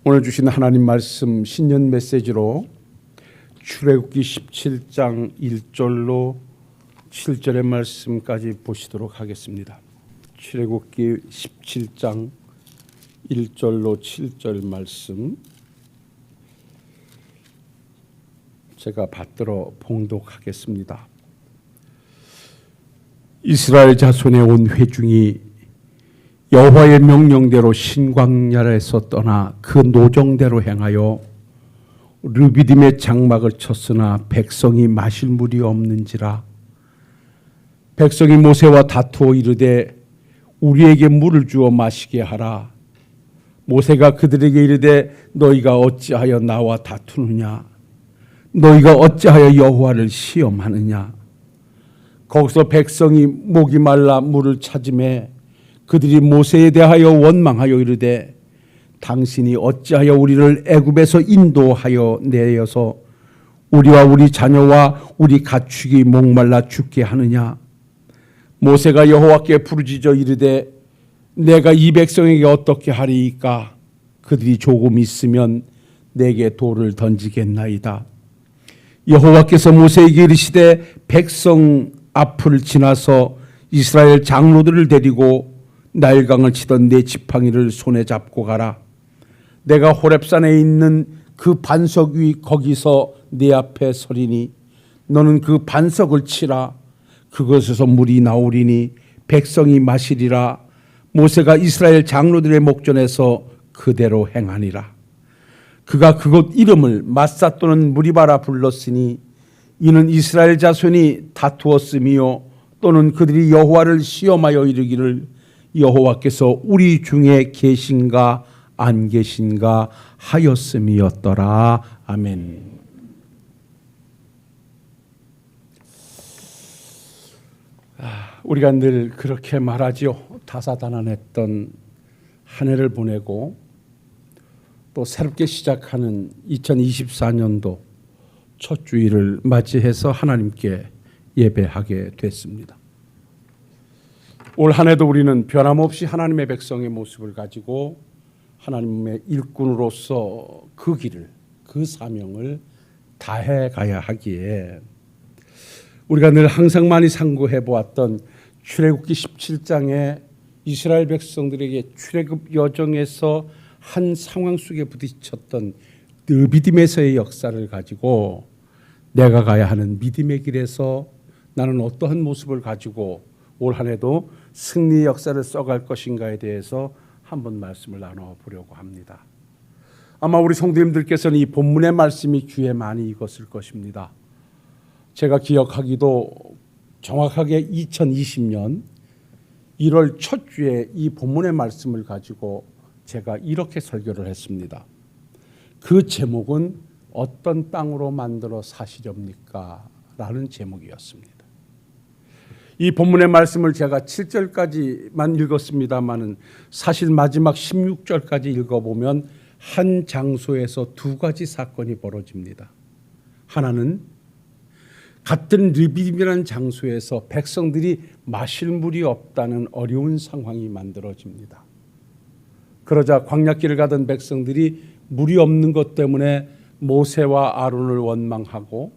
오늘 주신 하나님 말씀 신년 메시지로 출애굽기 17장 1절로 7절의 말씀까지 보시도록 하겠습니다. 출애굽기 17장 1절로 7절 말씀 제가 받들어 봉독하겠습니다. 이스라엘 자손의 온 회중이 여호와의 명령대로 신광야에서 떠나 그 노정대로 행하여 르비딤의 장막을 쳤으나 백성이 마실 물이 없는지라. 백성이 모세와 다투어 이르되 우리에게 물을 주어 마시게 하라. 모세가 그들에게 이르되 너희가 어찌하여 나와 다투느냐? 너희가 어찌하여 여호와를 시험하느냐? 거기서 백성이 목이 말라 물을 찾으매 그들이 모세에 대하여 원망하여 이르되 당신이 어찌하여 우리를 애굽에서 인도하여 내어서 우리와 우리 자녀와 우리 가축이 목말라 죽게 하느냐? 모세가 여호와께 부르짖어 이르되 내가 이 백성에게 어떻게 하리이까? 그들이 조금 있으면 내게 돌을 던지겠나이다. 여호와께서 모세에게 이르시되 백성 앞을 지나서 이스라엘 장로들을 데리고 나일강을 치던 네 지팡이를 손에 잡고 가라. 내가 호렙산에 있는 그 반석 위 거기서 네 앞에 서리니 너는 그 반석을 치라. 그것에서 물이 나오리니 백성이 마시리라. 모세가 이스라엘 장로들의 목전에서 그대로 행하니라. 그가 그곳 이름을 마사 또는 무리바라 불렀으니 이는 이스라엘 자손이 다투었으며 또는 그들이 여호와를 시험하여 이르기를 여호와께서 우리 중에 계신가 안 계신가 하였음이었더라. 아멘. 우리가 늘 그렇게 말하지요. 다사다난했던 한 해를 보내고 또 새롭게 시작하는 2024년도 첫 주일을 맞이해서 하나님께 예배하게 됐습니다. 올 한 해도 우리는 변함없이 하나님의 백성의 모습을 가지고 하나님의 일꾼으로서 그 길을, 그 사명을 다해 가야 하기에 우리가 늘 항상 많이 상고해 보았던 출애굽기 17장에 이스라엘 백성들에게 출애굽 여정에서 한 상황 속에 부딪혔던 르비딤에서의 역사를 가지고 내가 가야 하는 믿음의 길에서 나는 어떠한 모습을 가지고 올 한 해도 승리의 역사를 써갈 것인가에 대해서 한번 말씀을 나눠보려고 합니다. 아마 우리 성도님들께서는 이 본문의 말씀이 귀에 많이 익었을 것입니다. 제가 기억하기도 정확하게 2020년 1월 첫 주에 이 본문의 말씀을 가지고 제가 이렇게 설교를 했습니다. 그 제목은 어떤 땅으로 만들어 사시렵니까? 라는 제목이었습니다. 이 본문의 말씀을 제가 7절까지만 읽었습니다마는 사실 마지막 16절까지 읽어보면 한 장소에서 두 가지 사건이 벌어집니다. 하나는 같은 르비딤이라는 장소에서 백성들이 마실 물이 없다는 어려운 상황이 만들어집니다. 그러자 광야길을 가던 백성들이 물이 없는 것 때문에 모세와 아론을 원망하고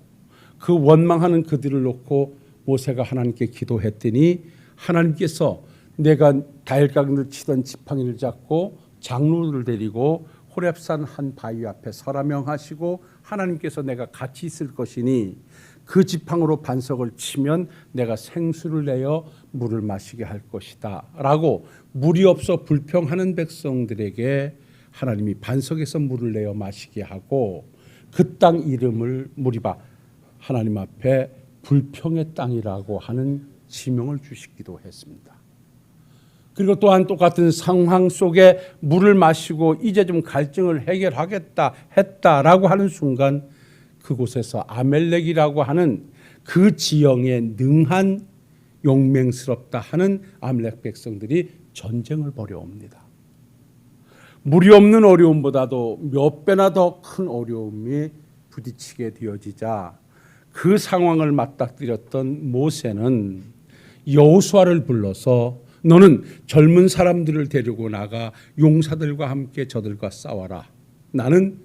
그 원망하는 그들을 놓고 모세가 하나님께 기도했더니 하나님께서 내가 다일강을 치던 지팡이를 잡고 장로들을 데리고 호렙산 한 바위 앞에 서라 명하시고 하나님께서 내가 같이 있을 것이니 그 지팡으로 반석을 치면 내가 생수를 내어 물을 마시게 할 것이다 라고 물이 없어 불평하는 백성들에게 하나님이 반석에서 물을 내어 마시게 하고 그 땅 이름을 무리바 하나님 앞에 불평의 땅이라고 하는 지명을 주시기도 했습니다. 그리고 또한 똑같은 상황 속에 물을 마시고 이제 좀 갈증을 해결하겠다 했다라고 하는 순간 그곳에서 아멜렉이라고 하는 그 지형에 능한 용맹스럽다 하는 아멜렉 백성들이 전쟁을 벌여옵니다. 물이 없는 어려움보다도 몇 배나 더 큰 어려움이 부딪히게 되어지자 그 상황을 맞닥뜨렸던 모세는 여호수아를 불러서 너는 젊은 사람들을 데리고 나가 용사들과 함께 저들과 싸워라. 나는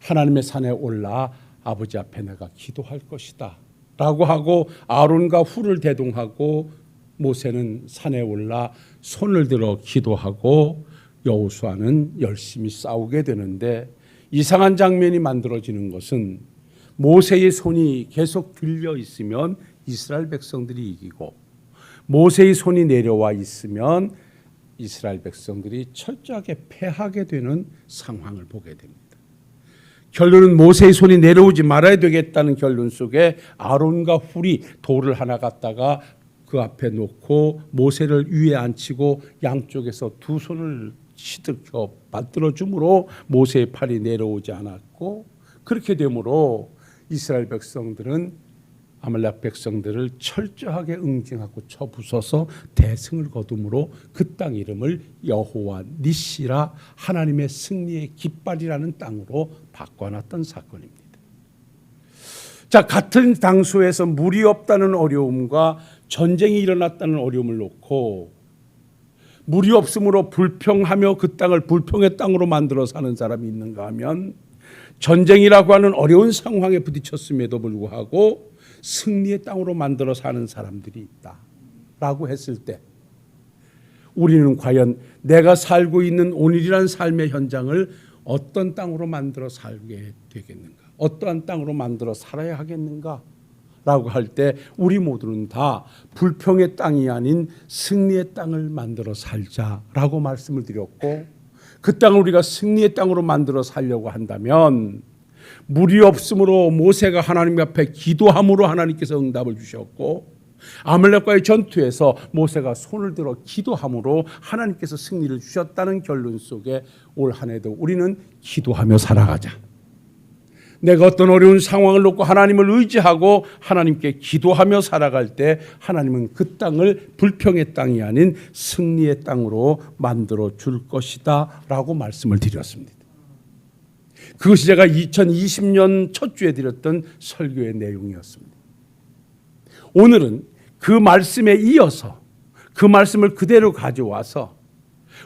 하나님의 산에 올라 아버지 앞에 내가 기도할 것이다 라고 하고 아론과 훌을 대동하고 모세는 산에 올라 손을 들어 기도하고 여호수아는 열심히 싸우게 되는데, 이상한 장면이 만들어지는 것은 모세의 손이 계속 들려 있으면 이스라엘 백성들이 이기고 모세의 손이 내려와 있으면 이스라엘 백성들이 철저하게 패하게 되는 상황을 보게 됩니다. 결론은 모세의 손이 내려오지 말아야 되겠다는 결론 속에 아론과 훌이 돌을 하나 갖다가 그 앞에 놓고 모세를 위에 앉히고 양쪽에서 두 손을 시들켜 받들어 주므로 모세의 팔이 내려오지 않았고, 그렇게 되므로 이스라엘 백성들은 아말렉 백성들을 철저하게 응징하고 쳐부숴서 대승을 거둠으로 그 땅 이름을 여호와 니시라, 하나님의 승리의 깃발이라는 땅으로 바꿔놨던 사건입니다. 자, 같은 당소에서 물이 없다는 어려움과 전쟁이 일어났다는 어려움을 놓고 물이 없으므로 불평하며 그 땅을 불평의 땅으로 만들어 사는 사람이 있는가 하면, 전쟁이라고 하는 어려운 상황에 부딪혔음에도 불구하고 승리의 땅으로 만들어 사는 사람들이 있다라고 했을 때, 우리는 과연 내가 살고 있는 오늘이란 삶의 현장을 어떤 땅으로 만들어 살게 되겠는가, 어떠한 땅으로 만들어 살아야 하겠는가 라고 할 때 우리 모두는 다 불평의 땅이 아닌 승리의 땅을 만들어 살자라고 말씀을 드렸고, 그 땅을 우리가 승리의 땅으로 만들어 살려고 한다면 물이 없으므로 모세가 하나님 앞에 기도함으로 하나님께서 응답을 주셨고, 아말렉과의 전투에서 모세가 손을 들어 기도함으로 하나님께서 승리를 주셨다는 결론 속에 올 한 해도 우리는 기도하며 살아가자. 내가 어떤 어려운 상황을 놓고 하나님을 의지하고 하나님께 기도하며 살아갈 때 하나님은 그 땅을 불평의 땅이 아닌 승리의 땅으로 만들어 줄 것이다 라고 말씀을 드렸습니다. 그것이 제가 2020년 첫 주에 드렸던 설교의 내용이었습니다. 오늘은 그 말씀에 이어서 그 말씀을 그대로 가져와서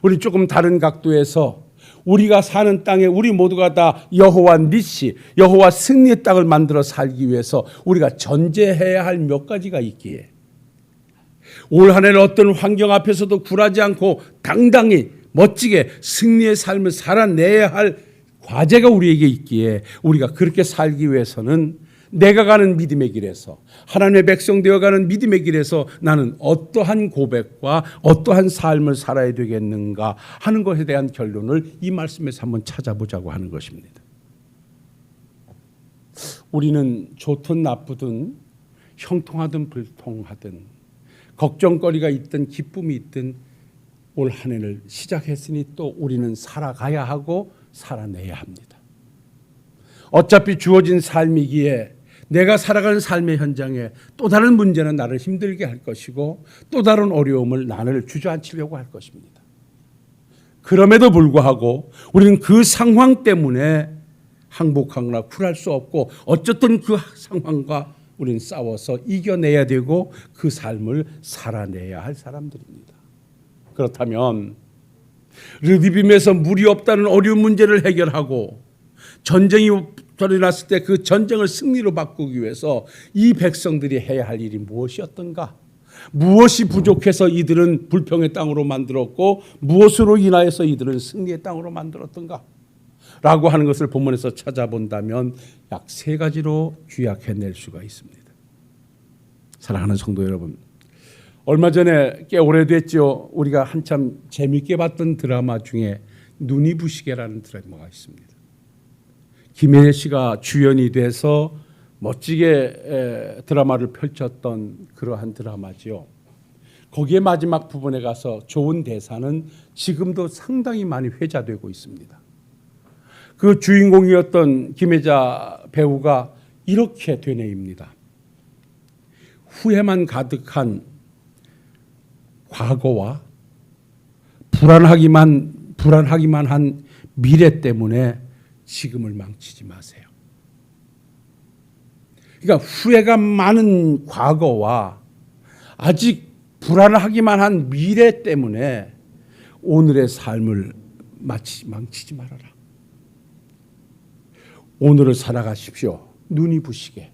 우리 조금 다른 각도에서 우리가 사는 땅에 우리 모두가 다 여호와 니시, 여호와 승리의 땅을 만들어 살기 위해서 우리가 전제해야 할 몇 가지가 있기에, 올 한 해는 어떤 환경 앞에서도 굴하지 않고 당당히 멋지게 승리의 삶을 살아내야 할 과제가 우리에게 있기에, 우리가 그렇게 살기 위해서는 내가 가는 믿음의 길에서, 하나님의 백성 되어가는 믿음의 길에서 나는 어떠한 고백과 어떠한 삶을 살아야 되겠는가 하는 것에 대한 결론을 이 말씀에서 한번 찾아보자고 하는 것입니다. 우리는 좋든 나쁘든, 형통하든 불통하든, 걱정거리가 있든 기쁨이 있든 올 한 해를 시작했으니 또 우리는 살아가야 하고 살아내야 합니다. 어차피 주어진 삶이기에 내가 살아가는 삶의 현장에 또 다른 문제는 나를 힘들게 할 것이고 또 다른 어려움을 나를 주저앉히려고 할 것입니다. 그럼에도 불구하고 우리는 그 상황 때문에 항복하거나 굴할 수 없고 어쨌든 그 상황과 우리는 싸워서 이겨내야 되고 그 삶을 살아내야 할 사람들입니다. 그렇다면 르디빔에서 물이 없다는 어려운 문제를 해결하고 전쟁이 일어났을 때 그 전쟁을 승리로 바꾸기 위해서 이 백성들이 해야 할 일이 무엇이었던가? 무엇이 부족해서 이들은 불평의 땅으로 만들었고 무엇으로 인하여서 이들은 승리의 땅으로 만들었던가? 라고 하는 것을 본문에서 찾아본다면 약 3가지로 요약해낼 수가 있습니다. 사랑하는 성도 여러분, 얼마 전에 꽤 오래됐죠. 우리가 한참 재미있게 봤던 드라마 중에 눈이 부시게라는 드라마가 있습니다. 김혜애 씨가 주연이 돼서 멋지게 드라마를 펼쳤던 그러한 드라마지요. 거기에 마지막 부분에 가서 좋은 대사는 지금도 상당히 많이 회자되고 있습니다. 그 주인공이었던 김혜자 배우가 이렇게 되뇌입니다. 후회만 가득한 과거와 불안하기만 한 미래 때문에 지금을 망치지 마세요. 그러니까 후회가 많은 과거와 아직 불안하기만 한 미래 때문에 오늘의 삶을 망치지 말아라. 오늘을 살아가십시오. 눈이 부시게.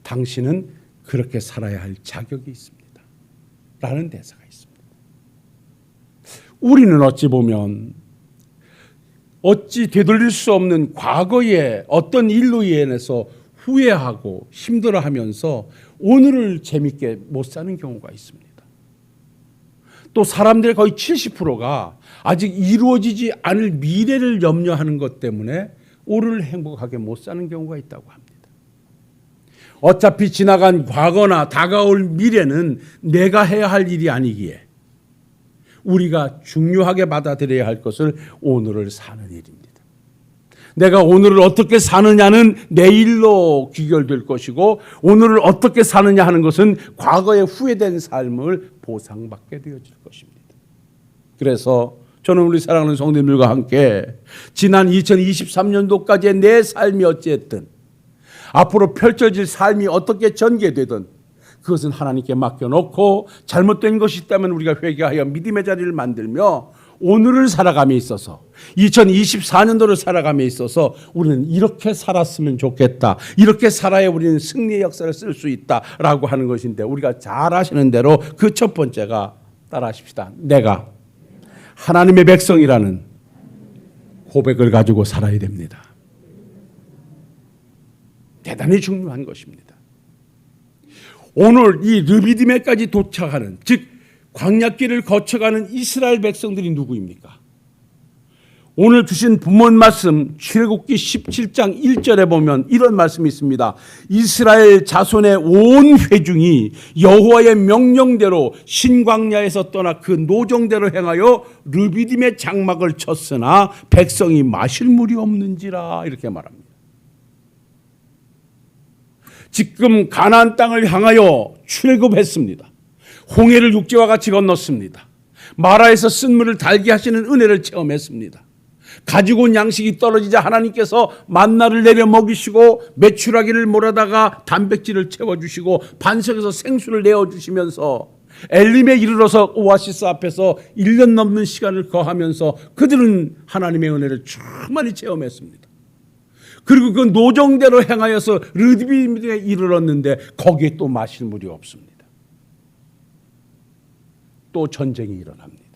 당신은 그렇게 살아야 할 자격이 있습니다. 라는 대사가 있습니다. 우리는 어찌 보면 어찌 되돌릴 수 없는 과거의 어떤 일로 인해서 후회하고 힘들어하면서 오늘을 재밌게 못 사는 경우가 있습니다. 또 사람들의 거의 70%가 아직 이루어지지 않을 미래를 염려하는 것 때문에 오늘을 행복하게 못 사는 경우가 있다고 합니다. 어차피 지나간 과거나 다가올 미래는 내가 해야 할 일이 아니기에 우리가 중요하게 받아들여야 할 것을 오늘을 사는 일입니다. 내가 오늘을 어떻게 사느냐는 내일로 귀결될 것이고 오늘을 어떻게 사느냐 하는 것은 과거의 후회된 삶을 보상받게 되어질 것입니다. 그래서 저는 우리 사랑하는 성도님들과 함께 지난 2023년도까지의 내 삶이 어찌했든 앞으로 펼쳐질 삶이 어떻게 전개되든 그것은 하나님께 맡겨놓고 잘못된 것이 있다면 우리가 회개하여 믿음의 자리를 만들며 오늘을 살아감에 있어서 2024년도를 살아감에 있어서 우리는 이렇게 살았으면 좋겠다. 이렇게 살아야 우리는 승리의 역사를 쓸 수 있다라고 하는 것인데 우리가 잘 아시는 대로 그 첫 번째가 따라하십시다. 내가 하나님의 백성이라는 고백을 가지고 살아야 됩니다. 대단히 중요한 것입니다. 오늘 이 르비딤에까지 도착하는 즉 광야길을 거쳐가는 이스라엘 백성들이 누구입니까? 오늘 주신 본문 말씀 출애굽기 17장 1절에 보면 이런 말씀이 있습니다. 이스라엘 자손의 온 회중이 여호와의 명령대로 신광야에서 떠나 그 노정대로 행하여 르비딤의 장막을 쳤으나 백성이 마실 물이 없는지라 이렇게 말합니다. 지금 가나안 땅을 향하여 출애굽했습니다. 홍해를 육지와 같이 건넜습니다. 마라에서 쓴물을 달게 하시는 은혜를 체험했습니다. 가지고 온 양식이 떨어지자 하나님께서 만나를 내려 먹이시고 메추라기를 몰아다가 단백질을 채워주시고 반석에서 생수를 내어주시면서 엘림에 이르러서 오아시스 앞에서 1년 넘는 시간을 거하면서 그들은 하나님의 은혜를 충만히 체험했습니다. 그리고 그 노정대로 행하여서 르비딤에 이르렀는데 거기에 또 마실 물이 없습니다. 또 전쟁이 일어납니다.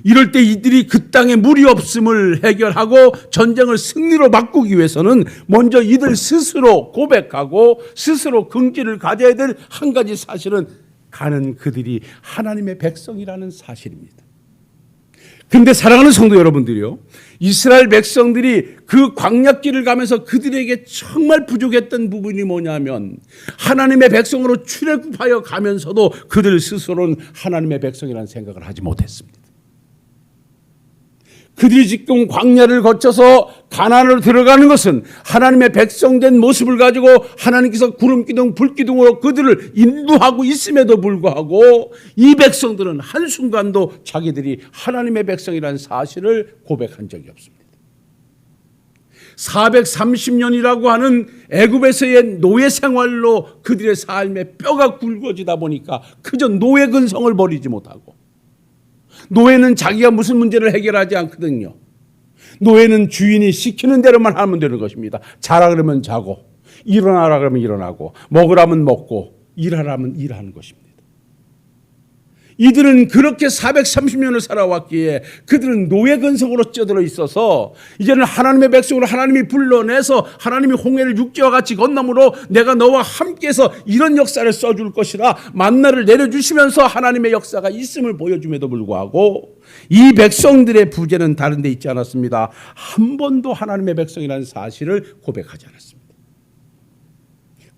이럴 때 이들이 그 땅에 물이 없음을 해결하고 전쟁을 승리로 바꾸기 위해서는 먼저 이들 스스로 고백하고 스스로 긍지를 가져야 될 한 가지 사실은 가는 그들이 하나님의 백성이라는 사실입니다. 그런데 사랑하는 성도 여러분들이요, 이스라엘 백성들이 그 광야길을 가면서 그들에게 정말 부족했던 부분이 뭐냐면 하나님의 백성으로 출애굽하여 가면서도 그들 스스로는 하나님의 백성이라는 생각을 하지 못했습니다. 그들이 지금 광야를 거쳐서 가나안으로 들어가는 것은 하나님의 백성된 모습을 가지고 하나님께서 구름기둥 불기둥으로 그들을 인도하고 있음에도 불구하고 이 백성들은 한순간도 자기들이 하나님의 백성이라는 사실을 고백한 적이 없습니다. 430년이라고 하는 애굽에서의 노예 생활로 그들의 삶의 뼈가 굵어지다 보니까 그저 노예 근성을 버리지 못하고, 노예는 자기가 무슨 문제를 해결하지 않거든요. 노예는 주인이 시키는 대로만 하면 되는 것입니다. 자라 그러면 자고, 일어나라 그러면 일어나고, 먹으라면 먹고, 일하라면 일하는 것입니다. 이들은 그렇게 430년을 살아왔기에 그들은 노예 근성으로 쪄들어 있어서 이제는 하나님의 백성으로 하나님이 불러내서 하나님이 홍해를 육지와 같이 건너므로 내가 너와 함께해서 이런 역사를 써줄 것이라 만나를 내려주시면서 하나님의 역사가 있음을 보여줌에도 불구하고 이 백성들의 부재는 다른 데 있지 않았습니다. 한 번도 하나님의 백성이라는 사실을 고백하지 않았습니다.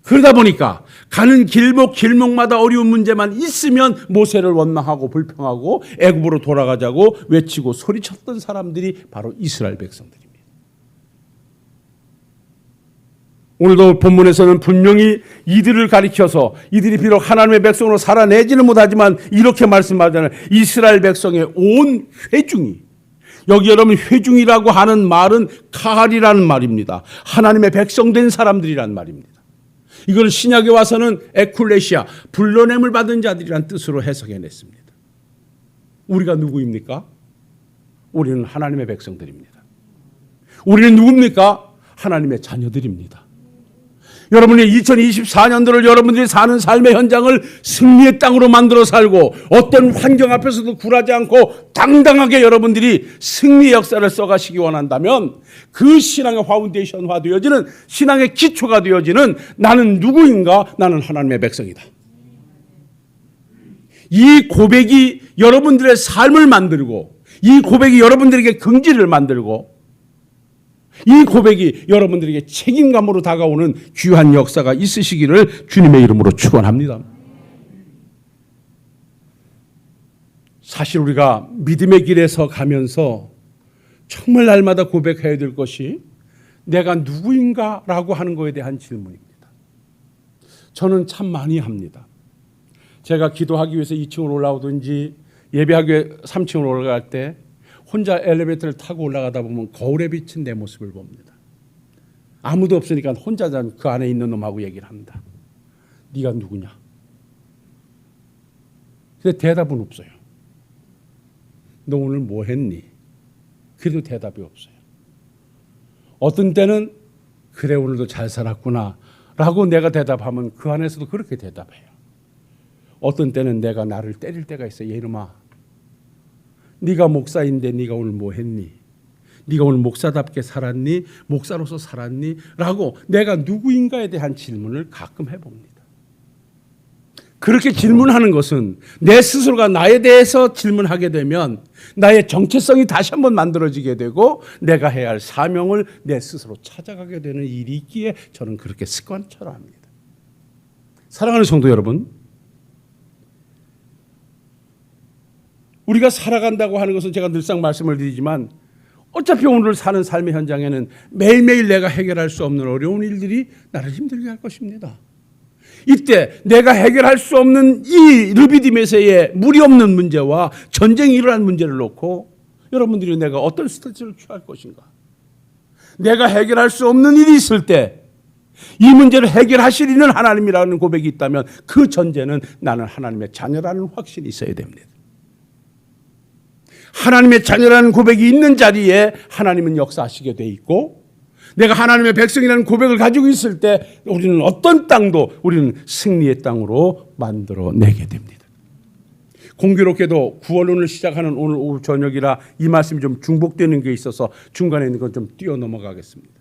그러다 보니까 가는 길목마다 어려운 문제만 있으면 모세를 원망하고 불평하고 애굽으로 돌아가자고 외치고 소리쳤던 사람들이 바로 이스라엘 백성들입니다. 오늘도 본문에서는 분명히 이들을 가리켜서 이들이 비록 하나님의 백성으로 살아내지는 못하지만 이렇게 말씀하잖아요. 이스라엘 백성의 온 회중이, 여기 여러분 회중이라고 하는 말은 카할이라는 말입니다. 하나님의 백성된 사람들이란 말입니다. 이걸 신약에 와서는 에쿨레시아, 불러냄을 받은 자들이란 뜻으로 해석해냈습니다. 우리가 누구입니까? 우리는 하나님의 백성들입니다. 우리는 누굽니까? 하나님의 자녀들입니다. 여러분의 2024년도를 여러분들이 사는 삶의 현장을 승리의 땅으로 만들어 살고 어떤 환경 앞에서도 굴하지 않고 당당하게 여러분들이 승리의 역사를 써가시기 원한다면 그 신앙의 파운데이션화 되어지는 신앙의 기초가 되어지는 나는 누구인가? 나는 하나님의 백성이다. 이 고백이 여러분들의 삶을 만들고 이 고백이 여러분들에게 긍지를 만들고 이 고백이 여러분들에게 책임감으로 다가오는 귀한 역사가 있으시기를 주님의 이름으로 축원합니다. 사실 우리가 믿음의 길에서 가면서 정말 날마다 고백해야 될 것이 내가 누구인가 라고 하는 것에 대한 질문입니다. 저는 참 많이 합니다. 제가 기도하기 위해서 2층으로 올라오든지 예배하기 위해 3층으로 올라갈 때 혼자 엘리베이터를 타고 올라가다 보면 거울에 비친 내 모습을 봅니다. 아무도 없으니까 혼자 그 안에 있는 놈하고 얘기를 합니다. 네가 누구냐? 근데 대답은 없어요. 너 오늘 뭐 했니? 그래도 대답이 없어요. 어떤 때는 그래 오늘도 잘 살았구나 라고 내가 대답하면 그 안에서도 그렇게 대답해요. 어떤 때는 내가 나를 때릴 때가 있어요. 이놈아, 네가 목사인데 네가 오늘 뭐 했니? 네가 오늘 목사답게 살았니? 목사로서 살았니? 라고 내가 누구인가에 대한 질문을 가끔 해봅니다. 그렇게 질문하는 것은 내 스스로가 나에 대해서 질문하게 되면 나의 정체성이 다시 한번 만들어지게 되고 내가 해야 할 사명을 내 스스로 찾아가게 되는 일이 있기에 저는 그렇게 습관처럼 합니다. 사랑하는 성도 여러분, 우리가 살아간다고 하는 것은 제가 늘상 말씀을 드리지만 어차피 오늘 사는 삶의 현장에는 매일매일 내가 해결할 수 없는 어려운 일들이 나를 힘들게 할 것입니다. 이때 내가 해결할 수 없는 이 르비디메세의 물이 없는 문제와 전쟁이 일어난 문제를 놓고 여러분들이 내가 어떤 스트레스를 취할 것인가? 내가 해결할 수 없는 일이 있을 때 이 문제를 해결하시리는 하나님이라는 고백이 있다면 그 전제는 나는 하나님의 자녀라는 확신이 있어야 됩니다. 하나님의 자녀라는 고백이 있는 자리에 하나님은 역사하시게 돼 있고 내가 하나님의 백성이라는 고백을 가지고 있을 때 우리는 어떤 땅도 우리는 승리의 땅으로 만들어내게 됩니다. 공교롭게도 구원론을 시작하는 오늘 오후 저녁이라 이 말씀이 좀 중복되는 게 있어서 중간에 있는 건 좀 뛰어넘어가겠습니다.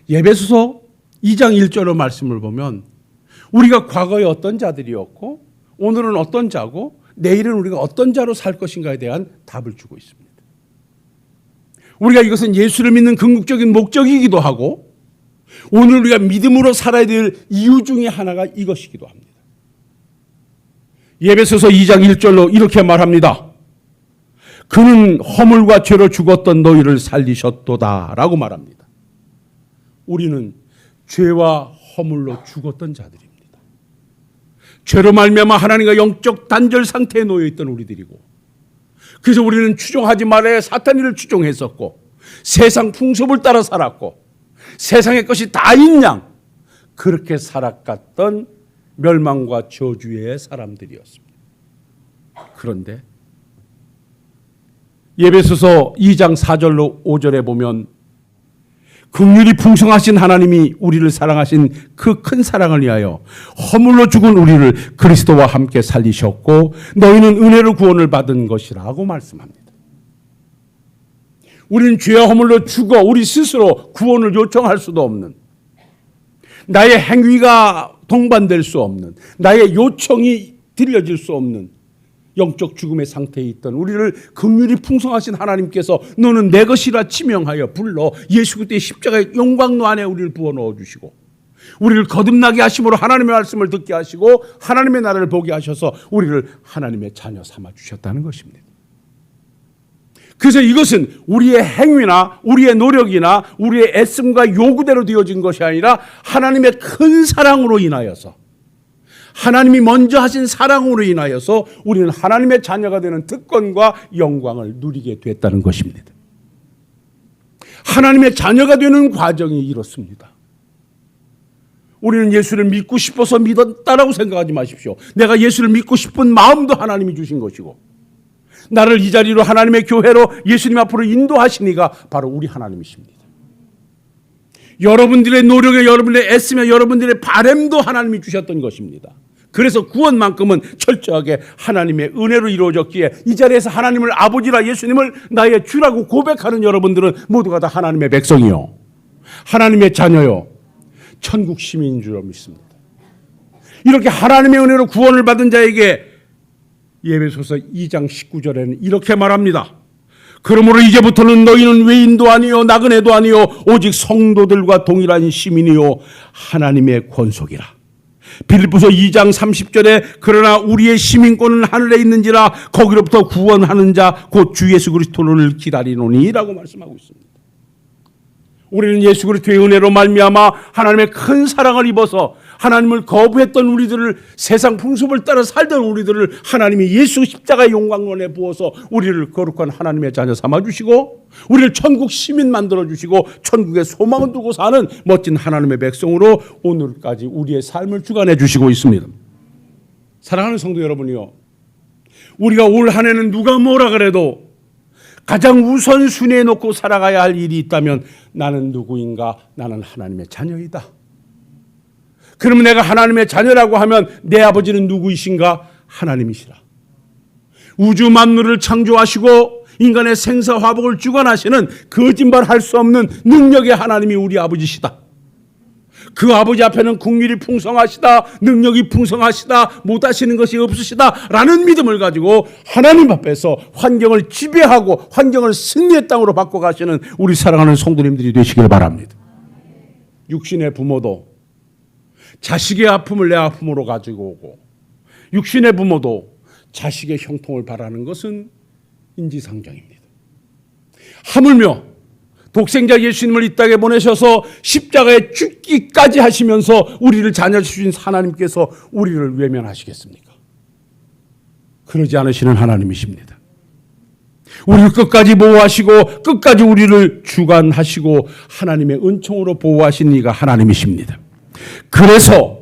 예배소서 2장 1절의 말씀을 보면 우리가 과거에 어떤 자들이었고 오늘은 어떤 자고 내일은 우리가 어떤 자로 살 것인가에 대한 답을 주고 있습니다. 우리가 이것은 예수를 믿는 궁극적인 목적이기도 하고 오늘 우리가 믿음으로 살아야 될 이유 중에 하나가 이것이기도 합니다. 예배소서 2장 1절로 이렇게 말합니다. 그는 허물과 죄로 죽었던 너희를 살리셨도다 라고 말합니다. 우리는 죄와 허물로 죽었던 자들입니다. 죄로 말미암아 하나님과 영적 단절 상태에 놓여 있던 우리들이고 그래서 우리는 추종하지 말아야 사탄이를 추종했었고 세상 풍습을 따라 살았고 세상의 것이 다인 양 그렇게 살아갔던 멸망과 저주의 사람들이었습니다. 그런데 예배소서 2장 4절로 5절에 보면 긍휼이 풍성하신 하나님이 우리를 사랑하신 그 큰 사랑을 위하여 허물로 죽은 우리를 그리스도와 함께 살리셨고 너희는 은혜로 구원을 받은 것이라고 말씀합니다. 우리는 죄와 허물로 죽어 우리 스스로 구원을 요청할 수도 없는 나의 행위가 동반될 수 없는 나의 요청이 들려질 수 없는 영적 죽음의 상태에 있던 우리를 긍휼이 풍성하신 하나님께서 너는 내 것이라 지명하여 불러 예수 그리스도의 십자가의 영광로 안에 우리를 부어넣어 주시고 우리를 거듭나게 하심으로 하나님의 말씀을 듣게 하시고 하나님의 나라를 보게 하셔서 우리를 하나님의 자녀 삼아 주셨다는 것입니다. 그래서 이것은 우리의 행위나 우리의 노력이나 우리의 애씀과 요구대로 되어진 것이 아니라 하나님의 큰 사랑으로 인하여서 하나님이 먼저 하신 사랑으로 인하여서 우리는 하나님의 자녀가 되는 특권과 영광을 누리게 됐다는 것입니다. 하나님의 자녀가 되는 과정이 이렇습니다. 우리는 예수를 믿고 싶어서 믿었다라고 생각하지 마십시오. 내가 예수를 믿고 싶은 마음도 하나님이 주신 것이고 나를 이 자리로 하나님의 교회로 예수님 앞으로 인도하신 이가 바로 우리 하나님이십니다. 여러분들의 노력에, 여러분들의 애쓰며 여러분들의 바램도 하나님이 주셨던 것입니다. 그래서 구원만큼은 철저하게 하나님의 은혜로 이루어졌기에 이 자리에서 하나님을 아버지라 예수님을 나의 주라고 고백하는 여러분들은 모두가 다 하나님의 백성이요, 하나님의 자녀요, 천국 시민인 줄 믿습니다. 이렇게 하나님의 은혜로 구원을 받은 자에게 에베소서 2장 19절에는 이렇게 말합니다. 그러므로 이제부터는 너희는 외인도 아니요 나그네도 아니요 오직 성도들과 동일한 시민이요 하나님의 권속이라. 빌립보서 2장 30절에 그러나 우리의 시민권은 하늘에 있는지라 거기로부터 구원하는 자 곧 주 예수 그리스도를 기다리노니 라고 말씀하고 있습니다. 우리는 예수 그리스도의 은혜로 말미암아 하나님의 큰 사랑을 입어서 하나님을 거부했던 우리들을, 세상 풍습을 따라 살던 우리들을 하나님이 예수 십자가의 용광로에 부어서 우리를 거룩한 하나님의 자녀 삼아주시고 우리를 천국 시민 만들어주시고 천국의 소망을 두고 사는 멋진 하나님의 백성으로 오늘까지 우리의 삶을 주관해 주시고 있습니다. 사랑하는 성도 여러분이요, 우리가 올 한 해는 누가 뭐라 그래도 가장 우선순위에 놓고 살아가야 할 일이 있다면 나는 누구인가? 나는 하나님의 자녀이다. 그러면 내가 하나님의 자녀라고 하면 내 아버지는 누구이신가? 하나님이시라. 우주 만물을 창조하시고 인간의 생사화복을 주관하시는 거짓말할 수 없는 능력의 하나님이 우리 아버지시다. 그 아버지 앞에는 국률이 풍성하시다, 능력이 풍성하시다, 못하시는 것이 없으시다 라는 믿음을 가지고 하나님 앞에서 환경을 지배하고 환경을 승리의 땅으로 바꿔가시는 우리 사랑하는 성도님들이 되시길 바랍니다. 육신의 부모도 자식의 아픔을 내 아픔으로 가지고 오고, 육신의 부모도 자식의 형통을 바라는 것은 인지상정입니다. 하물며 독생자 예수님을 이 땅에 보내셔서 십자가에 죽기까지 하시면서 우리를 자녀 주신 하나님께서 우리를 외면하시겠습니까? 그러지 않으시는 하나님이십니다. 우리를 끝까지 보호하시고 끝까지 우리를 주관하시고 하나님의 은총으로 보호하신 이가 하나님이십니다. 그래서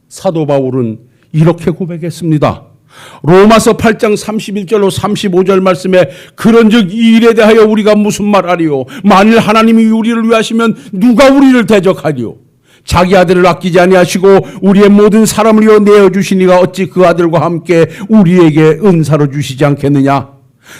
사도 바울은 이렇게 고백했습니다. 로마서 8장 31절로 35절 말씀에 그런즉 이 일에 대하여 우리가 무슨 말하리요? 만일 하나님이 우리를 위하시면 누가 우리를 대적하리요? 자기 아들을 아끼지 아니하시고 우리의 모든 사람을 위하여 내어주시니가 어찌 그 아들과 함께 우리에게 은사로 주시지 않겠느냐?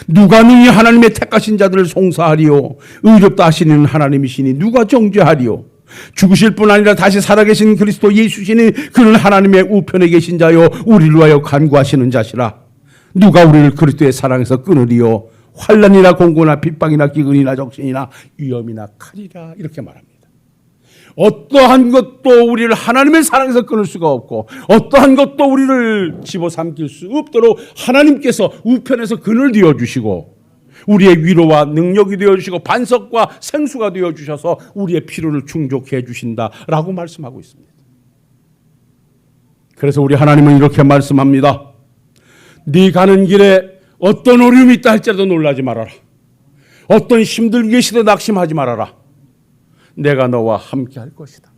누가 능히 하나님의 택하신 자들을 송사하리요? 의롭다 하시는 하나님이시니 누가 정죄하리요? 죽으실 뿐 아니라 다시 살아계신 그리스도 예수시니 그는 하나님의 우편에 계신 자요 우리를 위하여 간구하시는 자시라. 누가 우리를 그리스도의 사랑에서 끊으리요? 환난이나 공고나 핍박이나 기근이나 적신이나 위험이나 칼이라. 이렇게 말합니다. 어떠한 것도 우리를 하나님의 사랑에서 끊을 수가 없고 어떠한 것도 우리를 집어삼킬 수 없도록 하나님께서 우편에서 그늘 뒤어주시고 우리의 위로와 능력이 되어주시고 반석과 생수가 되어주셔서 우리의 필요를 충족해 주신다라고 말씀하고 있습니다. 그래서 우리 하나님은 이렇게 말씀합니다. 네 가는 길에 어떤 어려움이 있다 할지라도 놀라지 말아라. 어떤 힘들게 계시도 낙심하지 말아라. 내가 너와 함께 할 것이다.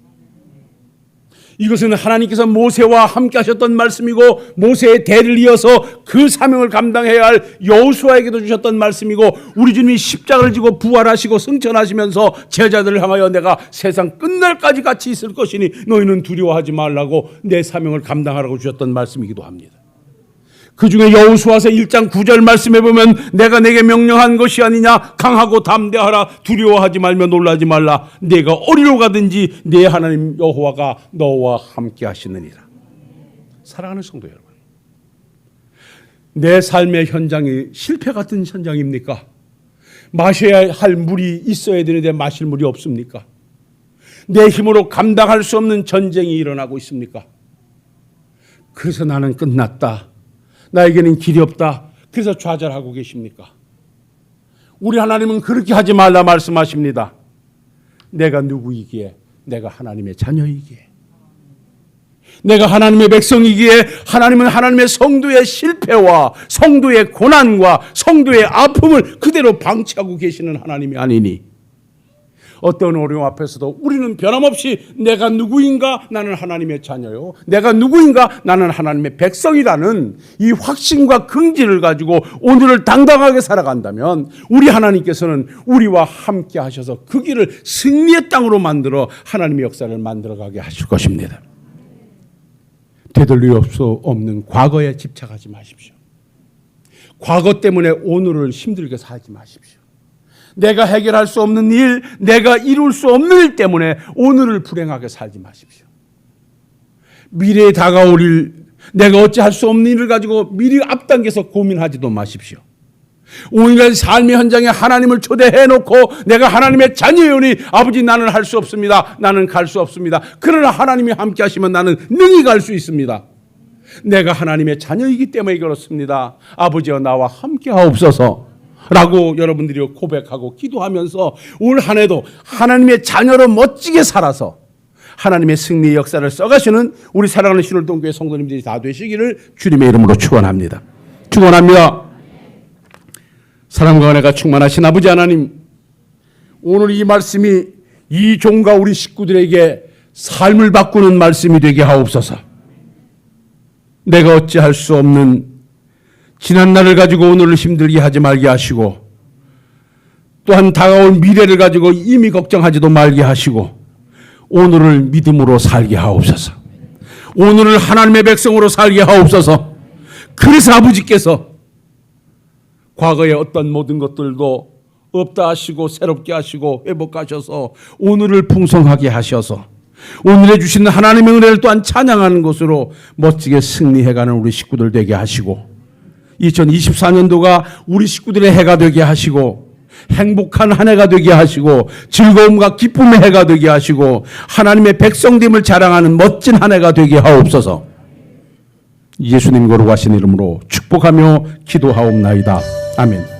이것은 하나님께서 모세와 함께 하셨던 말씀이고 모세의 대를 이어서 그 사명을 감당해야 할 여호수아에게도 주셨던 말씀이고 우리 주님이 십자가를 지고 부활하시고 승천하시면서 제자들을 향하여 내가 세상 끝날까지 같이 있을 것이니 너희는 두려워하지 말라고 내 사명을 감당하라고 주셨던 말씀이기도 합니다. 그 중에 여호수아서 1장 9절 말씀해 보면 내가 내게 명령한 것이 아니냐 강하고 담대하라 두려워하지 말며 놀라지 말라 내가 어디로 가든지 내 하나님 여호와가 너와 함께 하시느니라. 사랑하는 성도 여러분, 내 삶의 현장이 실패 같은 현장입니까? 마셔야 할 물이 있어야 되는데 마실 물이 없습니까? 내 힘으로 감당할 수 없는 전쟁이 일어나고 있습니까? 그래서 나는 끝났다, 나에게는 길이 없다, 그래서 좌절하고 계십니까? 우리 하나님은 그렇게 하지 말라 말씀하십니다. 내가 누구이기에? 내가 하나님의 자녀이기에, 내가 하나님의 백성이기에 하나님은 하나님의 성도의 실패와 성도의 고난과 성도의 아픔을 그대로 방치하고 계시는 하나님이 아니니 어떤 어려움 앞에서도 우리는 변함없이 내가 누구인가? 나는 하나님의 자녀요. 내가 누구인가? 나는 하나님의 백성이라는 이 확신과 긍지를 가지고 오늘을 당당하게 살아간다면 우리 하나님께서는 우리와 함께 하셔서 그 길을 승리의 땅으로 만들어 하나님의 역사를 만들어가게 하실 것입니다. 되돌릴 수 없는 과거에 집착하지 마십시오. 과거 때문에 오늘을 힘들게 살지 마십시오. 내가 해결할 수 없는 일, 내가 이룰 수 없는 일 때문에 오늘을 불행하게 살지 마십시오. 미래에 다가올 일, 내가 어찌할 수 없는 일을 가지고 미리 앞당겨서 고민하지도 마십시오. 오늘의 삶의 현장에 하나님을 초대해 놓고 내가 하나님의 자녀이오니 아버지 나는 할 수 없습니다. 나는 갈 수 없습니다. 그러나 하나님이 함께 하시면 나는 능히 갈 수 있습니다. 내가 하나님의 자녀이기 때문에 그렇습니다. 아버지와 나와 함께 하옵소서 라고 여러분들이 고백하고 기도하면서 올 한 해도 하나님의 자녀로 멋지게 살아서 하나님의 승리의 역사를 써가시는 우리 사랑하는 신월동교회 성도님들이 다 되시기를 주님의 이름으로 축원합니다. 축원합니다. 사랑과 은혜가 충만하신 아버지 하나님, 오늘 이 말씀이 이 종과 우리 식구들에게 삶을 바꾸는 말씀이 되게 하옵소서. 내가 어찌할 수 없는 지난 날을 가지고 오늘을 힘들게 하지 말게 하시고, 또한 다가올 미래를 가지고 이미 걱정하지도 말게 하시고, 오늘을 믿음으로 살게 하옵소서. 오늘을 하나님의 백성으로 살게 하옵소서. 그래서 아버지께서 과거의 어떤 모든 것들도 없다 하시고 새롭게 하시고 회복하셔서 오늘을 풍성하게 하셔서 오늘에 주시는 하나님의 은혜를 또한 찬양하는 것으로 멋지게 승리해가는 우리 식구들 되게 하시고 2024년도가 우리 식구들의 해가 되게 하시고 행복한 한 해가 되게 하시고 즐거움과 기쁨의 해가 되게 하시고 하나님의 백성됨을 자랑하는 멋진 한 해가 되게 하옵소서. 예수님 거룩하신 이름으로 축복하며 기도하옵나이다. 아멘.